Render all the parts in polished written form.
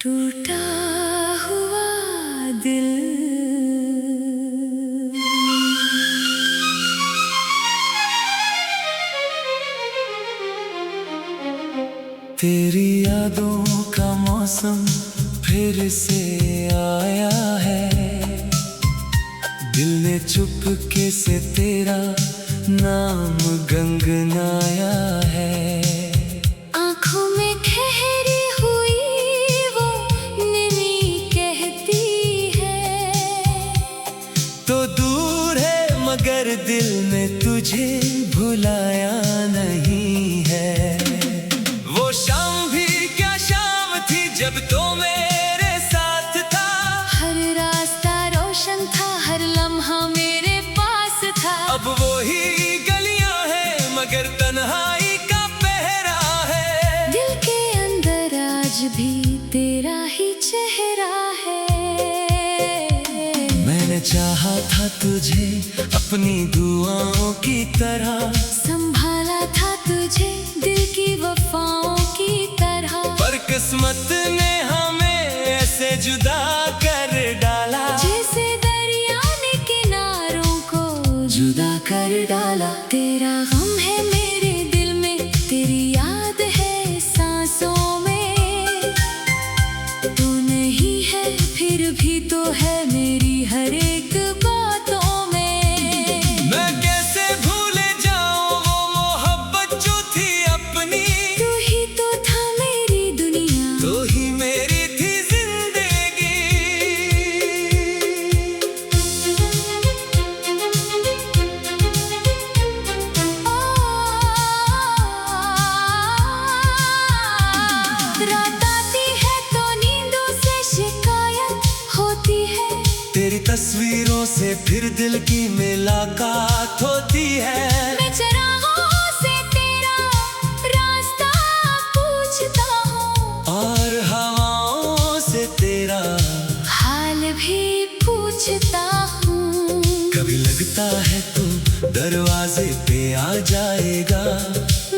टूटा हुआ दिल। तेरी यादों का मौसम फिर से आया है। दिल ने चुपके से तेरा नाम गंगनाया है। आँखों में ठहरी हुई वो नमी कहती है, तो दूर है मगर दिल में तुझे भुलाया नहीं है। वो शाम भी क्या शाम थी जब तो मेरे साथ था। हर रास्ता रोशन था, हर लम्हा मेरे पास था। अब वो ही गलियां हैं मगर तन्हाई का पहरा है। दिल के अंदर आज भी तेरा ही चेहरा है। मैंने चाहा था तुझे अपनी दुआओं की तरह, संभाला था तुझे दिल की वफाओं की तरह। पर किस्मत ने हमें ऐसे जुदा कर डाला, जैसे दरिया ने किनारों को जुदा कर डाला। तेरा गम है मेरे दिल में, तेरी याद है सांसों में। तू नहीं है फिर भी तो है मेरी हर एक बातों में। मैं कैसे भूले जाऊं वो मोहब्बत जो थी अपनी। तू ही तो था मेरी दुनिया, तो ही मेरी थी जिंदगी। रात आती है तो नींदों से शिकायत होती है। तेरी तस्वीरों से फिर दिल की मुलाकात होती है। मैं चरागों से तेरा रास्ता पूछता हूँ, और हवाओं से तेरा हाल भी पूछता हूँ। कभी लगता है तू दरवाजे पे आ जाएगा।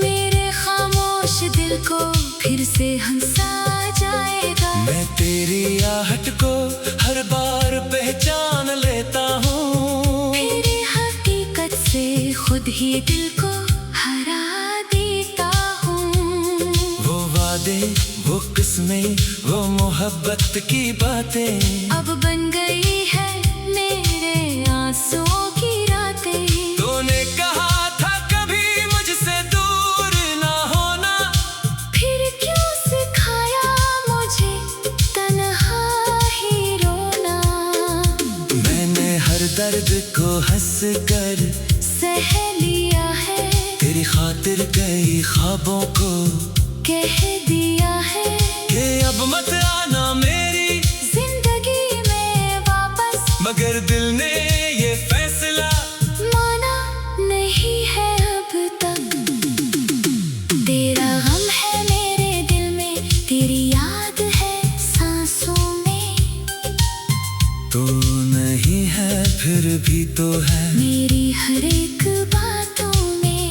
मेरे खामोश दिल को फिर से हंसा जाएगा। मैं तेरी आहट को हर बार पहचान लेता हूँ। मेरी हकीकत से खुद ही दिल को हरा देता हूँ। वो वादे, वो किस्में, वो मोहब्बत की बातें अब बन गई है मेरे आंसुओं की रातें। तूने कहा था कभी मुझसे दूर ना होना, फिर क्यों सिखाया मुझे तन्हा ही रोना। मैंने हर दर्द को हंस कर सह लिया है, तेरी खातिर कई ख्वाबों को कह दिया है कि अब मत आना मेरी जिंदगी में वापस। मगर दिल ने ये फैसला माना नहीं है अब तक। तेरा गम है मेरे दिल में, तेरी याद है सांसों में। तो नहीं है फिर भी तो है मेरी हर एक बातों में।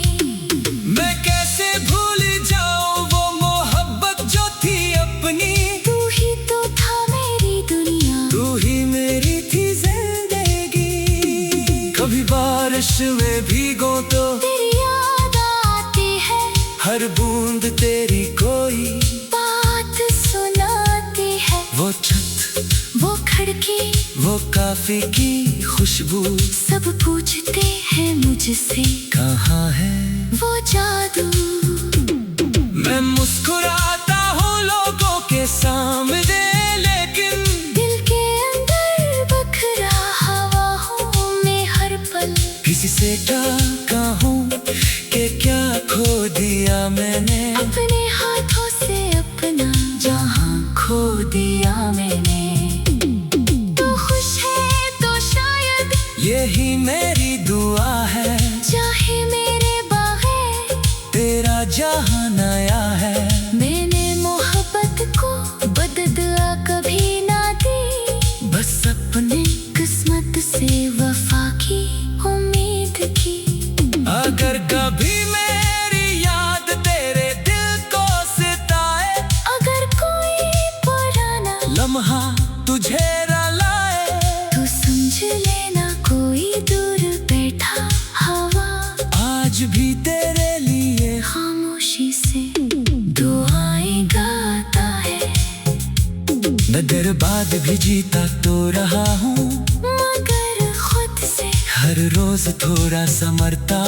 मैं कैसे भूल जाऊं वो मोहब्बत जो थी अपनी। तू ही तो था मेरी दुनिया, तू ही मेरी थी जिंदगी। कभी बारिश में भीगो तो तेरी याद आती है। हर बूंद तेरी कोई बात सुनाती है। वो छत, वो खिड़की, वो काफी की खुशबू, सब पूछते हैं मुझसे कहाँ है वो जादू। मैं मुस्कुराता हूँ लोगों के सामने, लेकिन दिल के अंदर बखरा हवा हूँ मैं हर पल। किसी से क्या कहूँ कि क्या खो दिया मैंने। अपने हाथों से अपना जहां खो दिया मैंने। तू खुश है तो शायद यही मेरी दुआ है, चाहे मेरे बगैर तेरा जहां नया है। मैंने मोहब्बत को बदला कभी ना दी, बस अपने किस्मत से वफा की उम्मीद की। अगर कभी मेरी याद तेरे लम्हा तुझे रुलाए। तू समझ लेना कोई दूर बैठा हवा आज भी तेरे लिए खामोशी से दुआएं गाता है। नजर बाद भी जीता तो रहा हूँ, मगर खुद से हर रोज थोड़ा समरता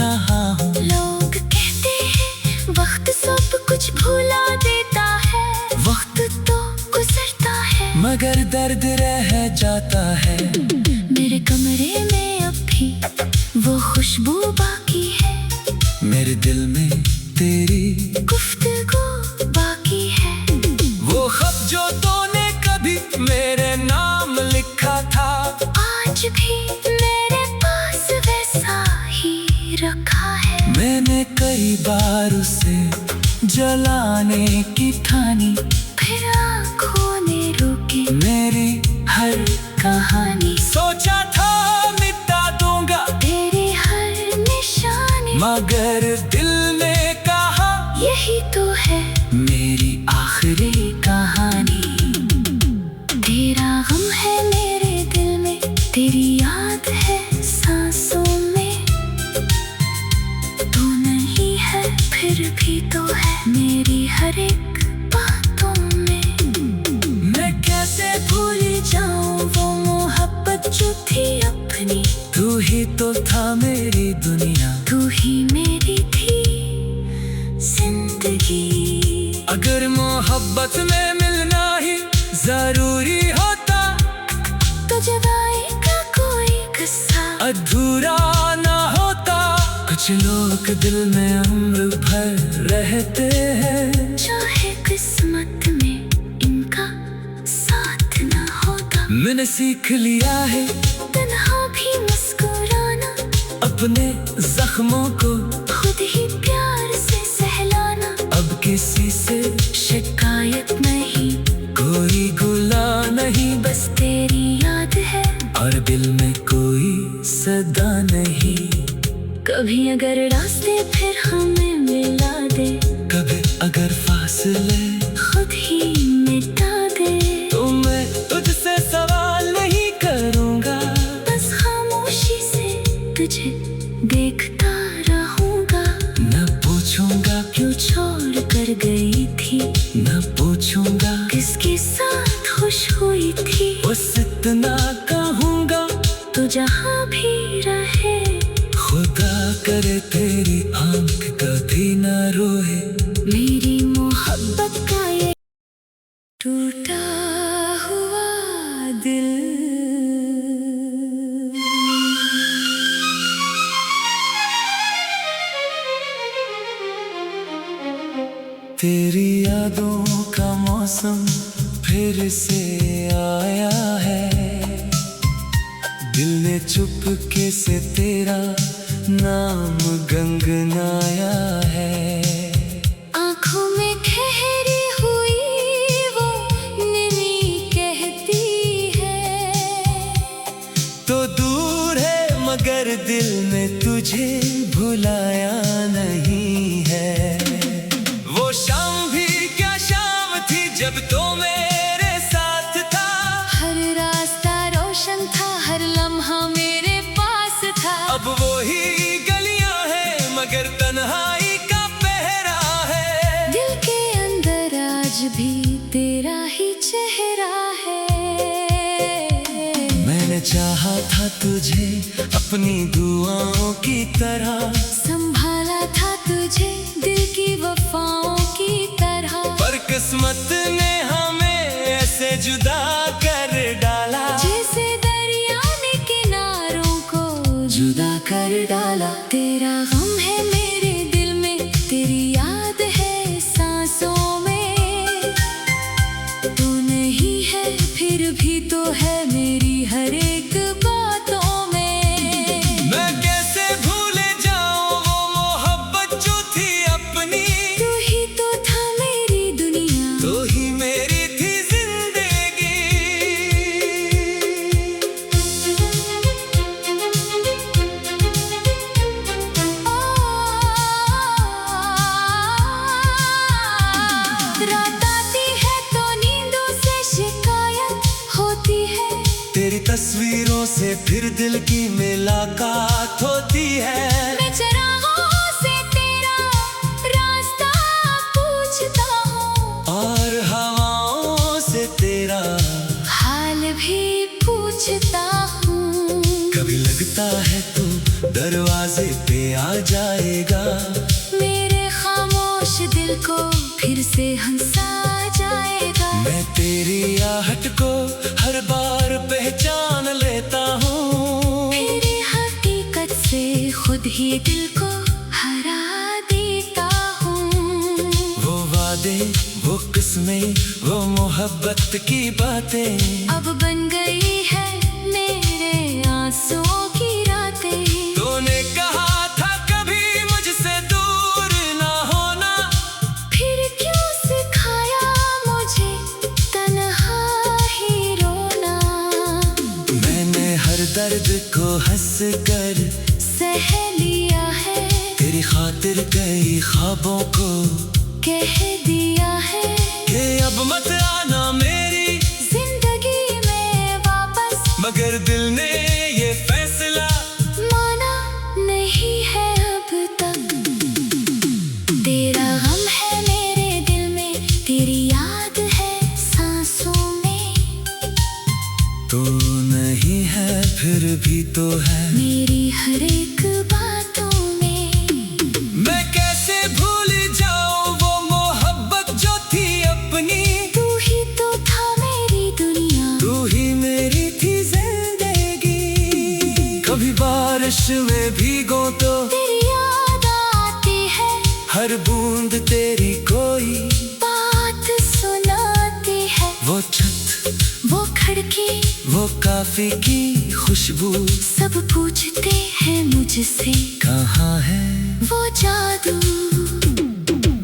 रहा हूँ। लोग कहते हैं वक्त सब कुछ भुला देता है। वक्त तो गुजरता है मगर दर्द रह जाता है। मेरे कमरे में अब भी वो खुशबू बाकी है। मेरे दिल में तेरी गुफ्तगू बाकी है। वो खत जो तूने कभी मेरे नाम लिखा था, आज भी मेरे पास वैसा ही रखा है। मैंने कई बार उसे जलाने की ठानी, फिर आँखों ने रोके मेरी हर कहानी। सोचा था मिटा दूंगा तेरी हर निशानी, मगर दिल ने कहा यही तो है मेरी आखिरी कहानी। तेरा गम है मेरे दिल में, तेरी याद है सांसों में। तू नहीं है फिर भी तो है मेरी हर एक बातों में। मैं कैसे भूल जाऊं वो मोहब्बत जो थी अपनी। तू ही तो था मेरी दुनिया, तू ही मेरी थी जिंदगी। अगर मोहब्बत में मिलना ही जरूरी होता, तो जुदाई का कोई किस्सा अधूरा ना होता। कुछ लोग दिल में उम्र भर रहते हैं, चाहे किस्मत में इनका साथ ना होता। मैंने सीख लिया है तन्हा भी मुस्कुराना, अपने जख्मों को खुद ही प्यार से सहलाना। अब किसी से शिकायत नहीं, कोई गुला नहीं, बस तेरी याद है और दिल में कोई सदा नहीं। कभी अगर रास्ते फिर हमें मिला दे, कभी अगर फासले खुद ही मिटा दे, तो मैं तुझसे सवाल नहीं करूँगा, बस खामोशी से तुझे देखता रहूँगा। न पूछूंगा क्यों छोड़ कर गई थी, न पूछूंगा किसके साथ खुश हुई थी। बस इतना कहूँगा तो जहाँ भी रहे, खुदा करे तेरी आंख कभी न रोए। मेरी मोहब्बत का ये टूटा हुआ दिल। तेरी यादों का मौसम फिर से आया है, दिल ने चुपके से तेरा नाम गंगनाया है। आँखों में ठहरी हुई वो निमी कहती है, तो दूर है मगर दिल में तुझे भुलाया नहीं है। वो शाम भी क्या शाम थी जब तो मेरे साथ था, हर रास्ता रोशन था, हर लम्हा मेरे पास था। अब वो ही गलियां हैं मगर तन्हाई का पहरा है। दिल के अंदर आज भी तेरा ही चेहरा है। मैंने चाहा था तुझे अपनी दुआओं की तरह, संभाला था तुझे दिल की वफाओं की तरह। पर किस्मत ने हमें ऐसे जुदा कर डाला, जैसे दरिया ने किनारों को जुदा कर डाला। तेरा गम है मेरे दिल में, तेरी याद है सांसों में। तू नहीं है फिर भी तो है मेरी हर एक बातों में। मैं कैसे भूल जाऊं वो मोहब्बत जो थी अपनी। तू ही तो था मेरी दुनिया, तो ही तस्वीरों से फिर दिल की मुलाकात होती है। मैं चरागों से तेरा रास्ता पूछता हूँ और हवाओं से तेरा हाल भी पूछता हूँ। कभी लगता है तू दरवाजे पे आ जाएगा, मेरे खामोश दिल को फिर से हंसा जाएगा। मैं तेरी आहट को हर बार पहचान लेता हूँ, फिर हकीकत से खुद ही दिल को हरा देता हूँ। वो वादे, वो किस्में, वो मोहब्बत की बातें अब बन गई है मेरे आंसुओं की रातें। तूने कहा था कभी मुझसे दूर ना होना, फिर क्यों सिखाया मुझे तन्हा ही रोना। मैंने हर दर्द को हंस कर सह लिया है, तेरी खातिर कई ख्वाबों को कह दिया है कि अब मत आना मेरी जिंदगी में वापस। मगर दिल ने ये फैसला माना नहीं है अब तक। तेरा गम है मेरे दिल में, तेरी याद है सांसों में। तो नहीं है फिर भी तो है मेरी हर एक बातों में। मैं कैसे भूल जाऊं वो मोहब्बत जो थी अपनी। तू ही तो था मेरी दुनिया, तू ही मेरी थी जिंदगी। कभी बारिश में भीगो तो तेरी याद आती है, हर बूंद तेरी कोई बात सुनाती है। वो छत, वो खिड़की, वो काफी की खुशबू, सब पूछते हैं मुझसे कहाँ है वो जादू।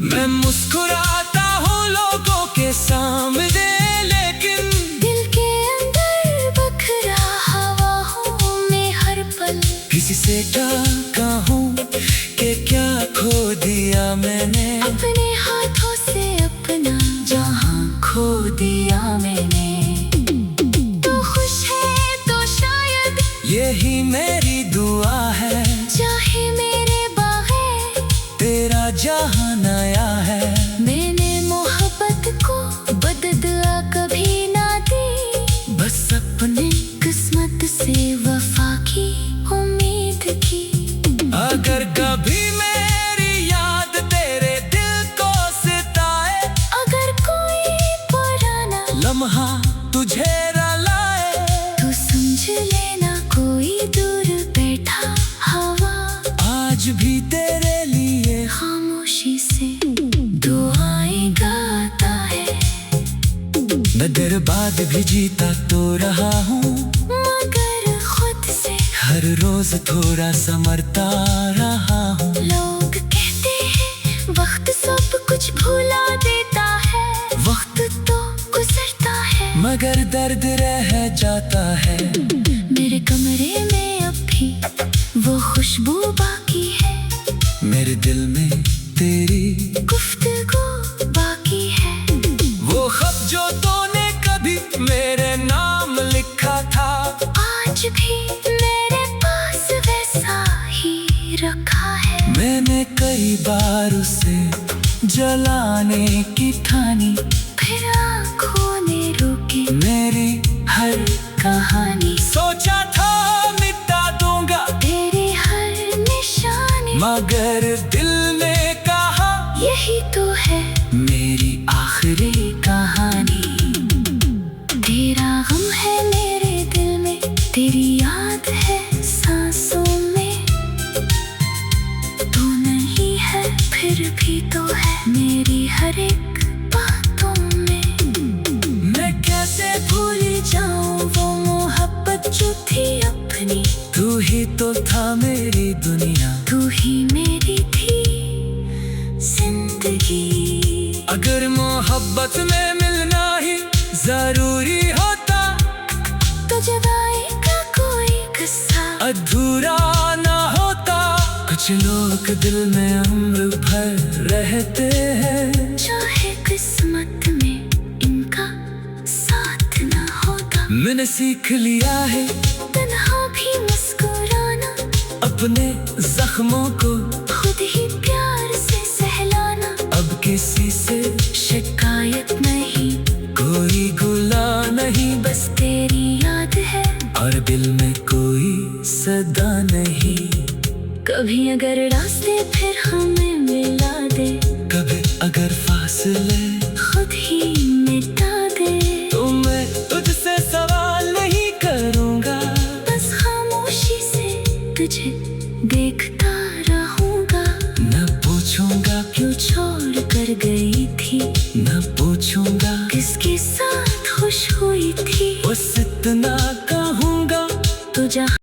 मैं मुस्कुराता हूँ लोगों के सामने, लेकिन दिल के अंदर बखरा हवा हूँ मैं हर पल। किसी से क्या कहूँ कि क्या खो दिया मैंने। अपने हाथों से अपना जहां खो दिया मैंने। तू खुश है तो शायद यही मेरी दुआ है, चाहे मेरे बगैर तेरा जहां नया है। मैंने मोहब्बत को बदला कभी ना दी, बस अपने किस्मत से वफा की उम्मीद की। अगर कभी मेरी याद तेरे दिल को सताए, अगर कोई पुराना लम्हा तुझे रुलाए, तो समझ लेना कोई दूर बैठा हवा आज भी तेरे लिए खामोशी से दुआएं गाता है। मैं बर्बाद भी जीता तो रहा हूँ, मगर खुद से हर रोज थोड़ा संवरता रहा हूँ। लोग कहते हैं वक्त सब कुछ भुला देता है, वक्त तो गुजरता है मगर दर्द रह जाता है। मेरे कमरे में अब भी वो खुशबू बाकी है, मेरे दिल में तेरी गुफ्तगू बाकी है। वो खत जो तूने कभी मेरे नाम लिखा था, आज भी मेरे पास वैसा ही रखा है। मैंने कई बार उसे जलाने की ठानी, फिर आँखों ने रोकी मेरी हर कहानी। सोचा था मिटा दूंगा तेरी हर निशानी, मगर दिल ने कहा यही तो है मेरी आखिरी कहानी। तेरा गम है मेरे दिल में, तेरी याद है सांसों में। तू नहीं है फिर भी तो है मेरी हर एक बातों में। मैं कैसे भूल जाऊं वो मोहब्बत जो थी अपनी। तू ही तो था मेरी दुनिया, तू ही मेरी थी जिंदगी। अगर मोहब्बत में मिलना ही जरूरी होता, तो जुदाई का कोई किस्सा अधूरा ना होता। कुछ लोग दिल में उम्र भर रहते हैं, चाहे किस्मत में इनका साथ ना होता। मैंने सीख लिया है तन्हा भी मुस्कुराना, अपने जख्मों को खुद ही प्यार से सहलाना। अब किसी से शिकायत नहीं, कोई गुला नहीं, बस तेरी याद है और दिल में कोई सदा नहीं। कभी अगर रास्ते फिर हमें मिला दे, कभी अगर फासले खुद ही मिटा दे, तो मैं तुझसे सवाल नहीं करूँगा, बस खामोशी से तुझे देखता रहूँगा। न पूछूंगा क्यों छोड़ कर गई थी, न पूछूंगा किसके साथ खुश हुई थी। बस इतना कहूँगा तो जहाँ